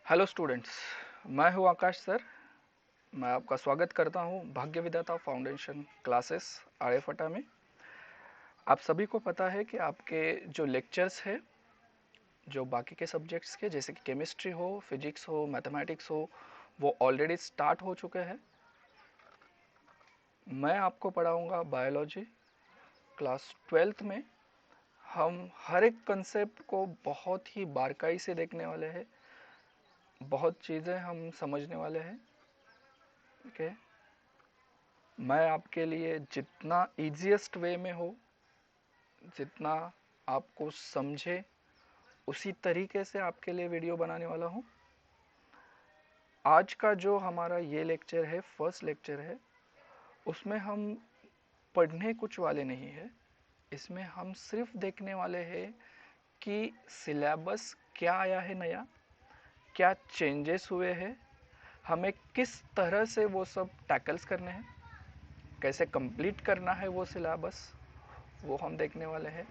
Hello students, मैं हूं आकाश sir. मैं आपका स्वागत करता हूं भाग्य विधाता फाउंडेशन क्लासेस आर्यभट्टा में। आप सभी को पता है कि आपके जो लेक्चर्स है, जो बाकी के सब्जेक्ट्स के जैसे कि केमिस्ट्री हो, फिजिक्स हो, मैथमेटिक्स हो, वो ऑलरेडी स्टार्ट हो चुके हैं। मैं आपको पढ़ाऊंगा बायोलॉजी क्लास 12th में। हम हर एक कंसेप्ट को बहुत ही बारीकाई से देखने वाले हैं, बहुत चीज़ें हम समझने वाले हैं। ओके, मैं आपके लिए जितना ईजीएस्ट वे में हो, जितना आपको समझे, उसी तरीके से आपके लिए वीडियो बनाने वाला हूँ। आज का जो हमारा ये लेक्चर है, फर्स्ट लेक्चर है, उसमें हम पढ़ने कुछ वाले नहीं है। इसमें हम सिर्फ देखने वाले हैं कि सिलेबस क्या आया है नया, क्या चेंजेस हुए हैं, हमें किस तरह से वो सब टैकल्स करने हैं, कैसे कंप्लीट करना है वो सिलेबस, वो हम देखने वाले हैं।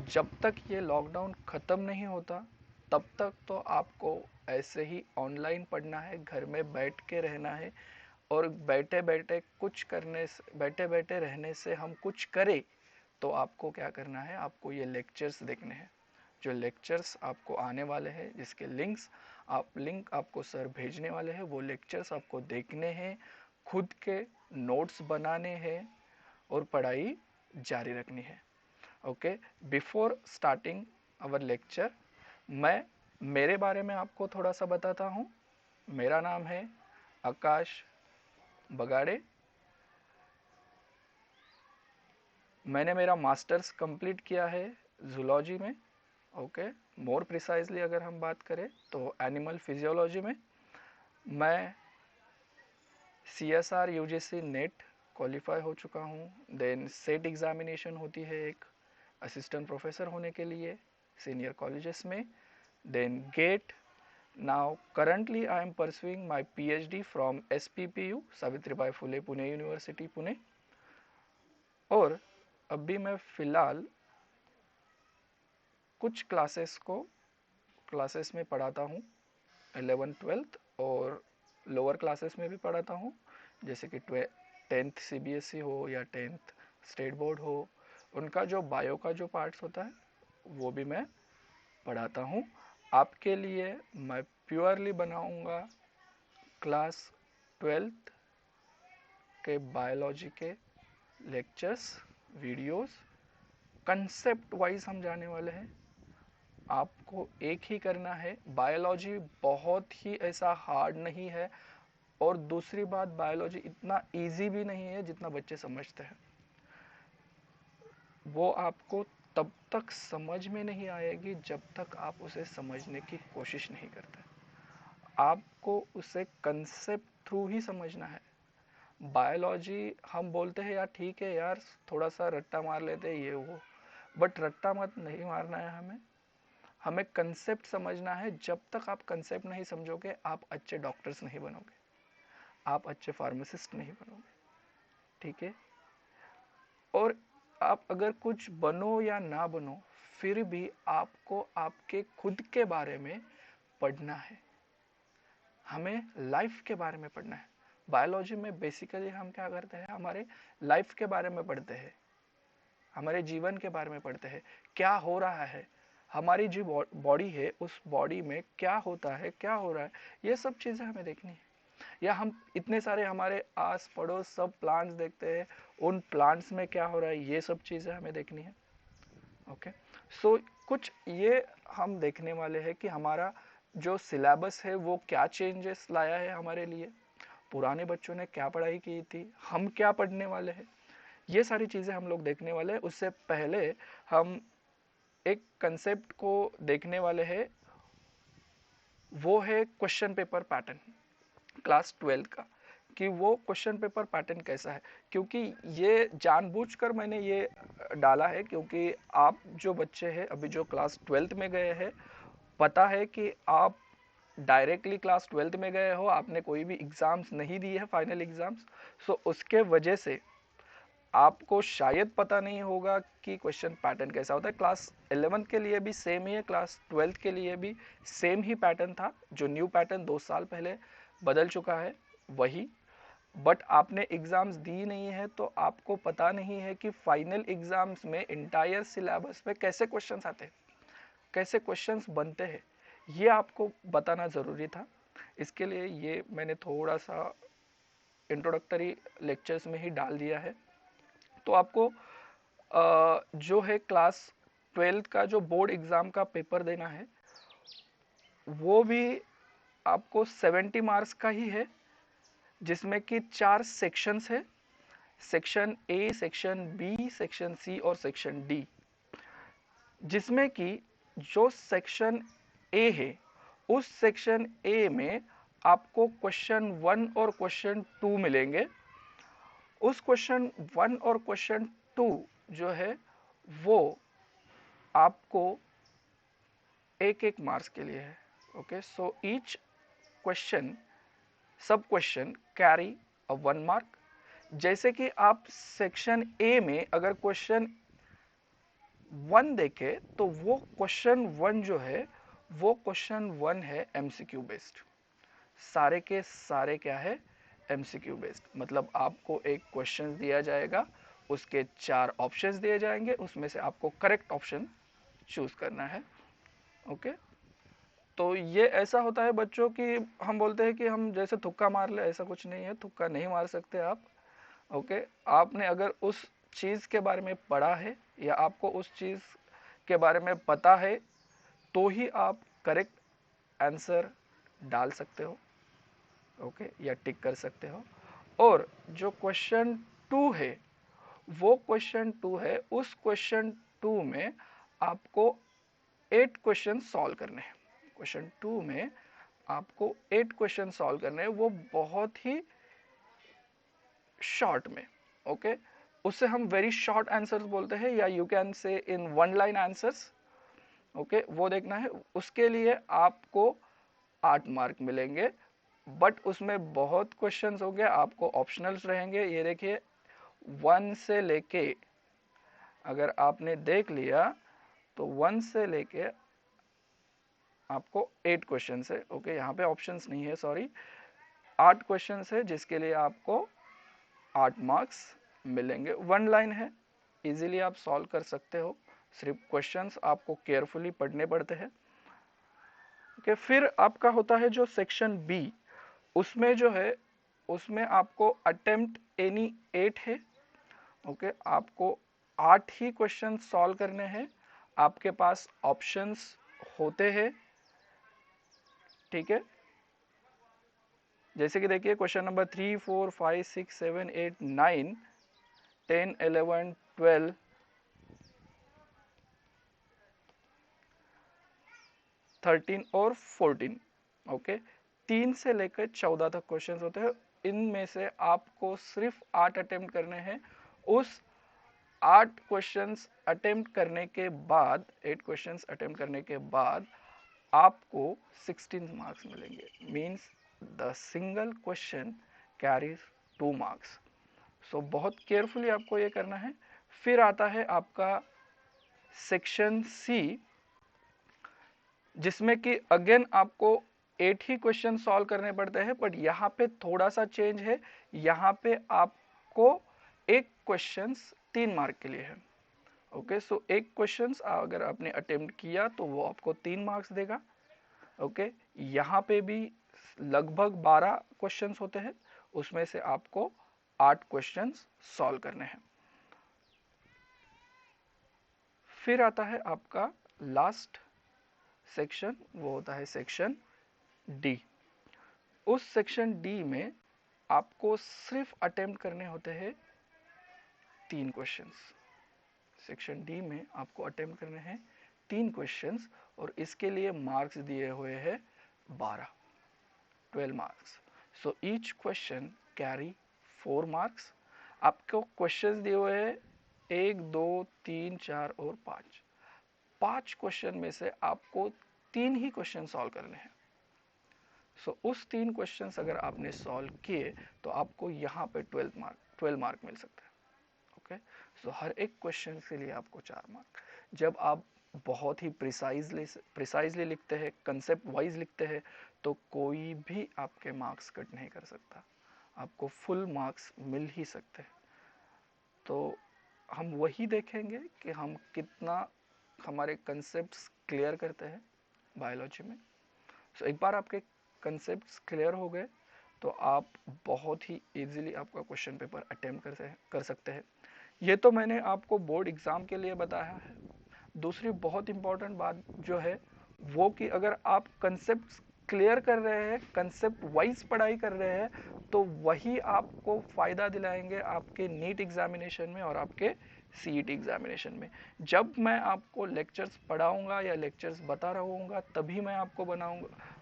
जब तक ये लॉकडाउन ख़त्म नहीं होता तब तक तो आपको ऐसे ही ऑनलाइन पढ़ना है, घर में बैठ के रहना है। और बैठे बैठे कुछ करने से, बैठे बैठे रहने से हम कुछ करें तो आपको क्या करना है, आपको ये लेक्चर्स देखने हैं। जो लेक्चर्स आपको आने वाले हैं, जिसके लिंक आपको सर भेजने वाले हैं, वो लेक्चर्स आपको देखने हैं, खुद के नोट्स बनाने हैं और पढ़ाई जारी रखनी है। Okay, before starting our lecture, मैं मेरे बारे में आपको थोड़ा सा बताता हूँ। मेरा नाम है आकाश बगाड़े। मैंने मेरा मास्टर्स कंप्लीट किया है जूलॉजी में। ओके, मोर प्रिसाइजली अगर हम बात करें तो एनिमल फिजियोलॉजी में। मैं CSR UGC नेट क्वालिफाई हो चुका हूँ। देन सेट एग्जामिनेशन होती है एक असिस्टेंट प्रोफेसर होने के लिए सीनियर कॉलेजेस में। Then GATE. Now currently I am pursuing my PhD from SPPU, Savitribai Phule Pune university Pune. और अभी मैं फ़िलहाल कुछ क्लासेस में पढ़ाता हूँ, 11th-12th, और लोअर क्लासेस में भी पढ़ाता हूँ, जैसे कि 10th CBSE हो या 10th स्टेट बोर्ड हो। उनका जो बायो का जो पार्ट्स होता है वो भी मैं पढ़ाता हूँ। आपके लिए मैं प्योरली बनाऊँगा क्लास 12th के बायोलॉजी के लेक्चर्स, वीडियोस। कंसेप्ट वाइज हम जाने वाले हैं। आपको एक ही करना है, बायोलॉजी बहुत ही ऐसा हार्ड नहीं है, और दूसरी बात, बायोलॉजी इतना इजी भी नहीं है जितना बच्चे समझते हैं। वो आपको तब तक समझ में नहीं आएगी जब तक आप उसे समझने की कोशिश नहीं करते। आपको उसे कंसेप्ट थ्रू ही समझना है। बायोलॉजी हम बोलते हैं यार ठीक है यार, थोड़ा सा रट्टा मार लेते हैं ये वो, बट रट्टा मत नहीं मारना है हमें। हमें कंसेप्ट समझना है। जब तक आप कंसेप्ट नहीं समझोगे आप अच्छे डॉक्टर्स नहीं बनोगे, आप अच्छे फार्मासिस्ट नहीं बनोगे, ठीक है। और आप अगर कुछ बनो या ना बनो, फिर भी आपको आपके खुद के बारे में पढ़ना है। हमें लाइफ के बारे में पढ़ना है। बायोलॉजी में बेसिकली हम क्या करते हैं, हमारे लाइफ के बारे में पढ़ते हैं, हमारे जीवन के बारे में पढ़ते हैं, क्या हो रहा है, हमारी जो बॉडी है उस बॉडी में क्या होता है, क्या हो रहा है, ये सब चीज़ें हमें देखनी है। या हम इतने सारे हमारे आस पड़ोस सब प्लांट्स देखते हैं, उन प्लांट्स में क्या हो रहा है, ये सब चीज़ें हमें देखनी है। ओके, सो कुछ ये हम देखने वाले हैं कि हमारा जो सिलेबस है वो क्या चेंजेस लाया है हमारे लिए, पुराने बच्चों ने क्या पढ़ाई की थी, हम क्या पढ़ने वाले हैं, ये सारी चीज़ें हम लोग देखने वाले हैं। उससे पहले हम एक कंसेप्ट को देखने वाले हैं, वो है क्वेश्चन पेपर पैटर्न क्लास 12 का, कि वो क्वेश्चन पेपर पैटर्न कैसा है। क्योंकि ये जानबूझकर मैंने ये डाला है क्योंकि आप जो बच्चे हैं अभी जो क्लास 12th में गए हैं, पता है कि आप डायरेक्टली क्लास 12th में गए हो, आपने कोई भी एग्ज़ाम्स नहीं दिए है, फाइनल एग्ज़ाम्स। सो उसके वजह से आपको शायद पता नहीं होगा कि क्वेश्चन पैटर्न कैसा होता है। क्लास 11th के लिए भी सेम ही है, क्लास 12th के लिए भी सेम ही पैटर्न था। जो न्यू पैटर्न 2 साल पहले बदल चुका है वही, बट आपने एग्जाम्स दी नहीं है तो आपको पता नहीं है कि फाइनल एग्जाम्स में इंटायर सिलेबस पे कैसे क्वेश्चंस आते हैं, कैसे क्वेश्चंस बनते हैं, ये आपको बताना ज़रूरी था। इसके लिए ये मैंने थोड़ा सा इंट्रोडक्टरी लेक्चर्स में ही डाल दिया है। तो आपको जो है क्लास 12th का जो बोर्ड एग्ज़ाम का पेपर देना है वो भी आपको 70 मार्क्स का ही है, जिसमें कि 4 सेक्शंस है, section A, section B, section C और सेक्शन डी। जिसमें कि जो सेक्शन ए है उस सेक्शन ए में आपको क्वेश्चन 1 और क्वेश्चन 2 मिलेंगे। उस क्वेश्चन 1 और क्वेश्चन 2 जो है वो आपको एक एक मार्क्स के लिए है। ओके, सो ईच क्वेश्चन, सब क्वेश्चन कैरी अ 1 मार्क। जैसे कि आप सेक्शन ए में अगर क्वेश्चन 1 देखें तो वो क्वेश्चन 1 जो है वो क्वेश्चन 1 है एमसीक्यू बेस्ड। सारे के सारे क्या है, एमसीक्यू बेस्ड। मतलब आपको एक क्वेश्चन दिया जाएगा, उसके 4 ऑप्शंस दिए जाएंगे, उसमें से आपको करेक्ट ऑप्शन चूज करना है। ओके, तो ये ऐसा होता है बच्चों कि हम बोलते हैं कि हम जैसे तुक्का मार ले, ऐसा कुछ नहीं है, तुक्का नहीं मार सकते आप। ओके, आपने अगर उस चीज़ के बारे में पढ़ा है या आपको उस चीज़ के बारे में पता है तो ही आप करेक्ट आंसर डाल सकते हो। ओके, या टिक कर सकते हो। और जो क्वेश्चन 2 है वो क्वेश्चन 2 है, उस क्वेश्चन 2 में आपको 8 क्वेश्चन सॉल्व करने हैं। क्वेश्चन 2 में आपको 8 क्वेश्चन सॉल्व करने हैं, वो बहुत ही शॉर्ट में। ओके, उसे हम वेरी शॉर्ट आंसर्स बोलते हैं, या you can say in 1 line answers. Okay, वो देखना है। उसके लिए आपको 8 मार्क मिलेंगे, बट उसमें बहुत क्वेश्चंस होंगे, आपको ऑप्शनल्स रहेंगे। ये देखिए 1 से लेके, अगर आपने देख लिया तो 1 से लेके आपको 8 क्वेश्चन है। ओके, यहाँ पे ऑप्शंस नहीं है, सॉरी, 8 क्वेश्चन है, जिसके लिए आपको 8 मार्क्स मिलेंगे। 1 लाइन है, इजीली आप सॉल्व कर सकते हो, सिर्फ क्वेश्चंस आपको केयरफुली पढ़ने पड़ते हैं। ओके, फिर आपका होता है जो सेक्शन बी, उसमें जो है उसमें आपको अटेम्प्ट एनी 8 है। ओके, आपको 8 ही क्वेश्चन सॉल्व करने हैं, आपके पास ऑप्शंस होते हैं। ठीक है, जैसे कि देखिए क्वेश्चन नंबर 3, 4, 5, 6, 7, 8, 9, 10, 11, 12, 13 और 14। ओके, 3 से लेकर 14 तक क्वेश्चंस होते हैं। इनमें से आपको सिर्फ 8 अटेम्प्ट करने हैं। उस 8 क्वेश्चंस अटेम्प्ट करने के बाद, 8 क्वेश्चंस अटेम्प्ट करने के बाद आपको 16 मार्क्स मिलेंगे। Means the single question carries 2 marks. So बहुत केयरफुली आपको ये करना है। फिर आता है आपका सेक्शन सी, जिसमें कि अगेन आपको 8 ही क्वेश्चन सॉल्व करने पड़ते हैं, बट यहाँ पे थोड़ा सा चेंज है। यहाँ पे आपको एक क्वेश्चन 3 मार्क के लिए है। ओके, सो एक क्वेश्चन अगर आपने अटेम्प्ट किया तो वो आपको 3 मार्क्स देगा। ओके, यहाँ पे भी लगभग 12 क्वेश्चंस होते हैं, उसमें से आपको 8 क्वेश्चंस सॉल्व करने हैं। फिर आता है आपका लास्ट सेक्शन, वो होता है सेक्शन डी। उस सेक्शन डी में आपको सिर्फ अटेम्प्ट करने होते हैं 3 क्वेश्चंस। सेक्शन डी में आपको अटेम्प्ट करने हैं 3 क्वेश्चंस, और इसके लिए मार्क्स दिए हुए हैं 12 marks. So each question carry 4 marks. आपको क्वेश्चंस दिए हुए हैं 1, 2, 3, 4 और 5। 5 क्वेश्चन में से आपको 3 ही क्वेश्चन सॉल्व करने हैं। सो उस 3 क्वेश्चंस अगर आपने सॉल्व किए तो आपको यहाँ पे 12 मार्क मिल सकता है। ओके, सो हर एक क्वेश्चन के लिए आपको 4 मार्क। जब आप बहुत ही प्रिसाइजली लिखते हैं, कंसेप्ट वाइज लिखते हैं, तो कोई भी आपके मार्क्स कट नहीं कर सकता, आपको फुल मार्क्स मिल ही सकते हैं। तो हम वही देखेंगे कि हम कितना हमारे कंसेप्ट्स क्लियर करते हैं बायोलॉजी में। सो एक बार आपके कंसेप्ट्स क्लियर हो गए तो आप बहुत ही इजीली आपका क्वेश्चन पेपर अटेम्प्ट कर सकते हैं। ये तो मैंने आपको बोर्ड एग्ज़ाम के लिए बताया है। दूसरी बहुत इंपॉर्टेंट बात जो है वो कि अगर आप कंसेप्ट क्लियर कर रहे हैं, कंसेप्ट वाइज पढ़ाई कर रहे हैं, तो वही आपको फ़ायदा दिलाएंगे आपके नीट एग्जामिनेशन में और आपके सीईटी एग्जामिनेशन में। जब मैं आपको लेक्चर्स पढ़ाऊंगा या लेक्चर्स बता रहूँगा तभी मैं आपको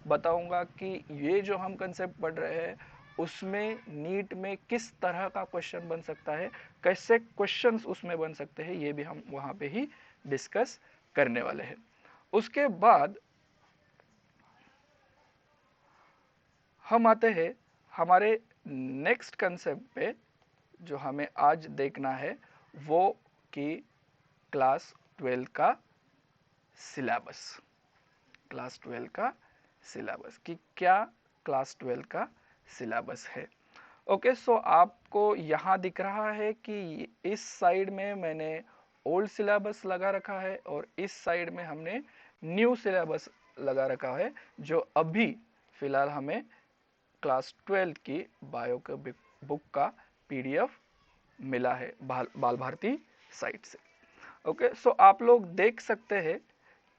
बताऊंगा कि ये जो हम कंसेप्ट पढ़ रहे हैं उसमें नीट में किस तरह का क्वेश्चन बन सकता है, कैसे क्वेश्चंस उसमें बन सकते हैं, ये भी हम वहाँ पे ही डिस्कस करने वाले हैं। उसके बाद हम आते हैं हमारे नेक्स्ट कंसेप्ट पे जो हमें आज देखना है, वो कि क्लास 12 का सिलेबस। क्लास 12 का सिलेबस कि क्या क्लास 12 का सिलेबस है। ओके, सो आपको यहाँ दिख रहा है कि इस साइड में मैंने ओल्ड सिलेबस लगा रखा है और इस साइड में हमने न्यू सिलेबस लगा रखा है, जो अभी फिलहाल हमें क्लास 12 की बायो के बुक का पीडीएफ मिला है बाल भारती साइट से। ओके, सो आप लोग देख सकते हैं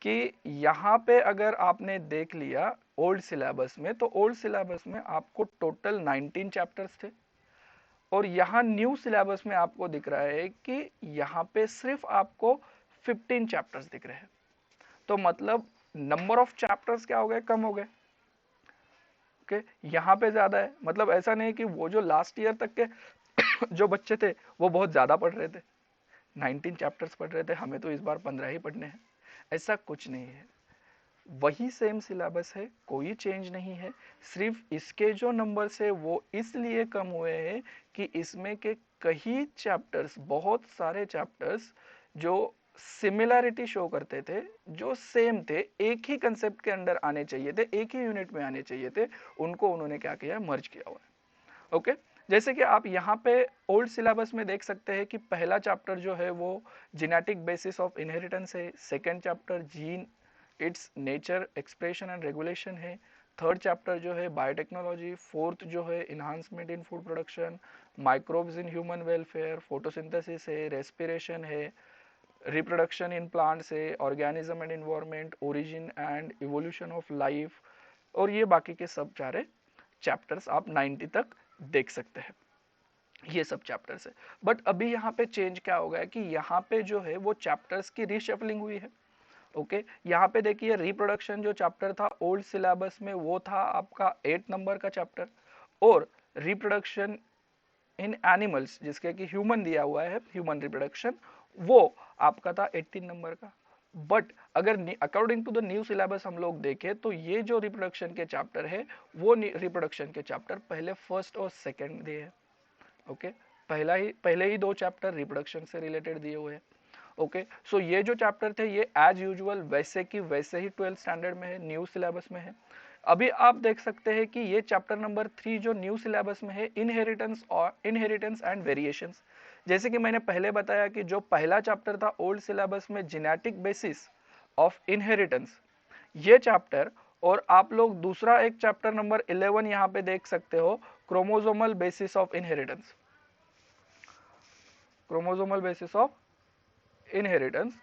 कि यहाँ पे अगर आपने देख लिया ओल्ड सिलेबस में, तो ओल्ड सिलेबस में आपको टोटल 19 चैप्टर्स थे और यहाँ न्यू सिलेबस में आपको दिख रहा है कि यहाँ पे सिर्फ आपको 15 चैप्टर्स दिख रहे हैं। तो मतलब नंबर ऑफ चैप्टर्स क्या हो गए, कम हो गए। ओके, यहाँ पे ज्यादा है, मतलब ऐसा नहीं कि वो जो लास्ट ईयर तक के जो बच्चे थे वो बहुत ज्यादा पढ़ रहे थे, 19 चैप्टर्स पढ़ रहे थे, हमें तो इस बार 15 ही पढ़ने हैं, ऐसा कुछ नहीं है। वही सेम सिलेबस है, कोई चेंज नहीं है, सिर्फ इसके जो नंबर्स है वो इसलिए कम हुए हैं कि इसमें के कई चैप्टर्स, बहुत सारे चैप्टर्स जो सिमिलैरिटी शो करते थे, जो सेम थे, एक ही कंसेप्ट के अंडर आने चाहिए थे, एक ही यूनिट में आने चाहिए थे, उनको उन्होंने क्या किया, मर्ज किया हुआ है। ओके, जैसे कि आप यहाँ पे ओल्ड सिलेबस में देख सकते हैं कि पहला चैप्टर जो है वो जेनेटिक बेसिस ऑफ इनहेरिटेंस है, second chapter gene its nature expression and regulation है, थर्ड चैप्टर जो है बायोटेक्नोलॉजी, फोर्थ जो है enhancement in food production, microbes in human welfare, photosynthesis है, रेस्पिरेशन है, रिप्रोडक्शन इन प्लांट्स है, organism and environment, origin and evolution of life, और ये बाकी के सब सारे चैप्टर्स आप 90 तक देख सकते हैं, ये सब चैप्टर्स है। बट अभी यहाँ पे चेंज क्या हो गया कि यहाँ पे जो है वो चैप्टर्स की रीशफलिंग हुई है। ओके, यहाँ पे देखिए रिप्रोडक्शन जो चैप्टर था ओल्ड सिलेबस में वो था आपका 8 नंबर का चैप्टर, और रिप्रोडक्शन इन एनिमल्स जिसके कि ह्यूमन दिया हुआ है, ह्यूमन रिप्रोडक्शन, वो आपका था 18 नंबर का। बट अगर according to the new syllabus हम लोग देखें तो ये जो रिप्रोडक्शन के चैप्टर है वो रिप्रोडक्शन के चैप्टर पहले फर्स्ट और सेकेंड दिए है। ओके, पहले ही 2 चैप्टर रिप्रोडक्शन से रिलेटेड दिए हुए हैं। ओके, सो ये जो चैप्टर थे ये एज यूजुअल वैसे की वैसे ही 12th स्टैंडर्ड में है, न्यू सिलेबस में है। अभी आप देख सकते हैं कि ये चैप्टर नंबर 3 जो न्यू सिलेबस में है, इनहेरिटेंस एंड वेरिएशंस। जैसे कि मैंने पहले बताया कि जो पहला चैप्टर था ओल्ड सिलेबस में जेनेटिक बेसिस ऑफ इनहेरिटेंस, ये चैप्टर, और आप लोग दूसरा एक चैप्टर नंबर 11 यहाँ पे देख सकते हो, chromosomal basis of inheritance, chromosomal basis of inheritance.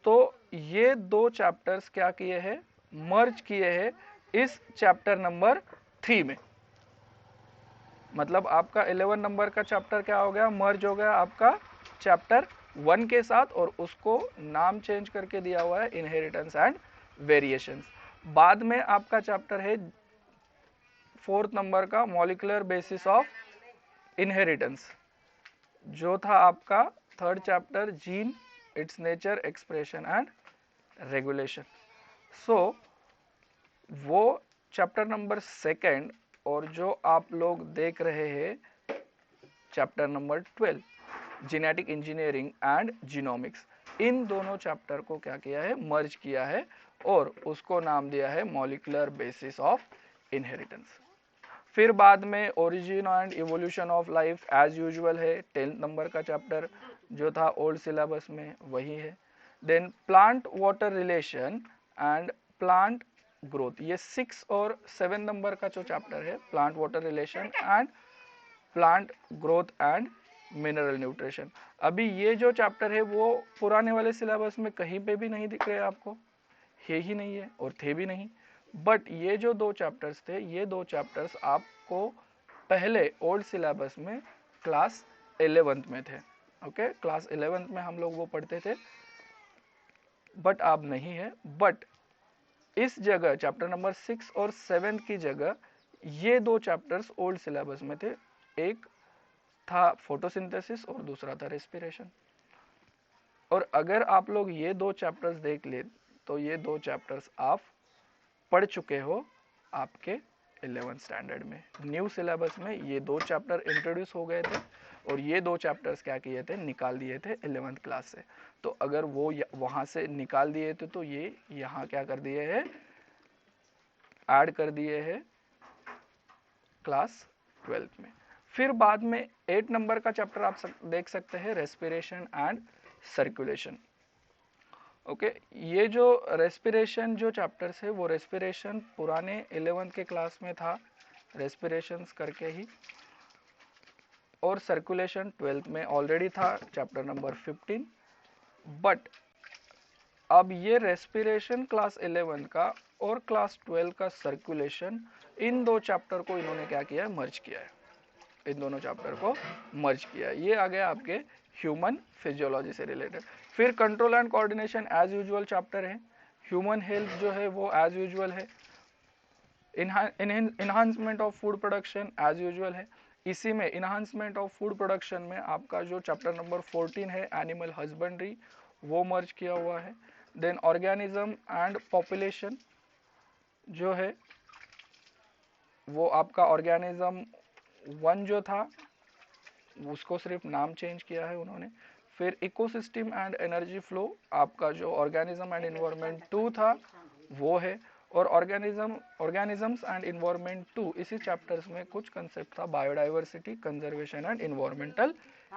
तो ये 2 चैप्टर्स क्या किए हैं, मर्ज किए हैं इस चैप्टर नंबर 3 में। मतलब आपका 11 नंबर का चैप्टर क्या हो गया, मर्ज हो गया आपका चैप्टर 1 के साथ, और उसको नाम चेंज करके दिया हुआ है इनहेरिटेंस एंड वेरिएशंस। बाद में आपका चैप्टर है 4th नंबर का मॉलिक्यूलर बेसिस ऑफ इनहेरिटेंस, जो था आपका 3rd chapter gene its nature expression and regulation. So वो चैप्टर नंबर 2 और जो आप लोग देख रहे हैं chapter number 12 genetic engineering and genomics, इन दोनों चैप्टर को क्या किया है, मर्ज किया है और उसको नाम दिया है मॉलिक्यूलर बेसिस ऑफ इनहेरिटेंस। फिर बाद में origin and evolution of life as usual है, 10th नंबर का चैप्टर जो था ओल्ड सिलेबस में वही है। Then plant water relation and plant growth, ये 6 और 7 नंबर का जो चैप्टर है, plant water relation and plant growth and mineral nutrition. अभी ये जो चैप्टर है वो पुराने वाले सिलेबस में कहीं पे भी नहीं दिख रहे आपको, है ही नहीं है और थे भी नहीं। बट ये जो 2 चैप्टर्स थे, ये 2 चैप्टर्स आपको पहले ओल्ड सिलेबस में क्लास 11th में थे। ओके, क्लास 11th में हम लोग वो पढ़ते थे, बट अब नहीं है। बट इस जगह चैप्टर नंबर 6 और 7 की जगह ये 2 चैप्टर्स ओल्ड सिलेबस में थे, एक था फोटोसिंथेसिस और दूसरा था रेस्पिरेशन। और अगर आप लोग ये 2 चैप्टर्स देख ले तो ये 2 चैप्टर्स आप पढ़ चुके हो आपके 11th स्टैंडर्ड में। न्यू सिलेबस में ये 2 चैप्टर इंट्रोड्यूस हो गए थे और ये 2 चैप्टर्स क्या किए थे, निकाल दिए थे 11th क्लास से। तो अगर वो वहां से निकाल दिए थे तो ये यहाँ क्या कर दिए है, ऐड कर दिए है क्लास 12th में। फिर बाद में 8 नंबर का चैप्टर आप देख सकते हैं, रेस्पिरेशन एंड सर्कुलेशन। ओके, ये जो रेस्पिरेशन जो चैप्टर्स है वो रेस्पिरेशन पुराने 11th के क्लास में था, रेस्पिरेशंस करके ही, और सर्कुलेशन 12th में ऑलरेडी था, चैप्टर नंबर 15। बट अब ये रेस्पिरेशन क्लास 11 का और क्लास 12 का सर्कुलेशन, इन 2 चैप्टर को इन्होंने क्या किया है, मर्ज किया है। इन दोनों चैप्टर को मर्ज किया है। ये आ गया आपके ह्यूमन फिजियोलॉजी से रिलेटेड। फिर control and coordination as usual chapter है। ह्यूमन हेल्थ जो है वो एज यूजुअल है। Enhancement of food production as usual है। इसी में इन्हांसमेंट ऑफ फूड प्रोडक्शन में आपका जो चैप्टर नंबर 14 है, एनिमल हस्बेंड्री, वो मर्ज किया हुआ है। देन ऑर्गेनिज्म एंड पॉपुलेशन जो है वो आपका ऑर्गेनिज्म 1 जो था उसको सिर्फ नाम चेंज किया है उन्होंने। फिर इकोसिस्टम एंड एनर्जी फ्लो, आपका जो ऑर्गेनिज्म एंड इन्वायरमेंट 2 था वो है। और ऑर्गेनिजम्स एंड इन्वायरमेंट 2, इसी चैप्टर्स में कुछ कंसेप्ट था, biodiversity, conservation and environmental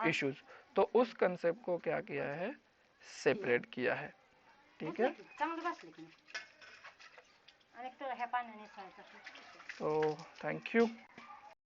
issues. तो उस कंसेप्ट को क्या किया है, सेपरेट किया है। ठीक है, तो थैंक यू।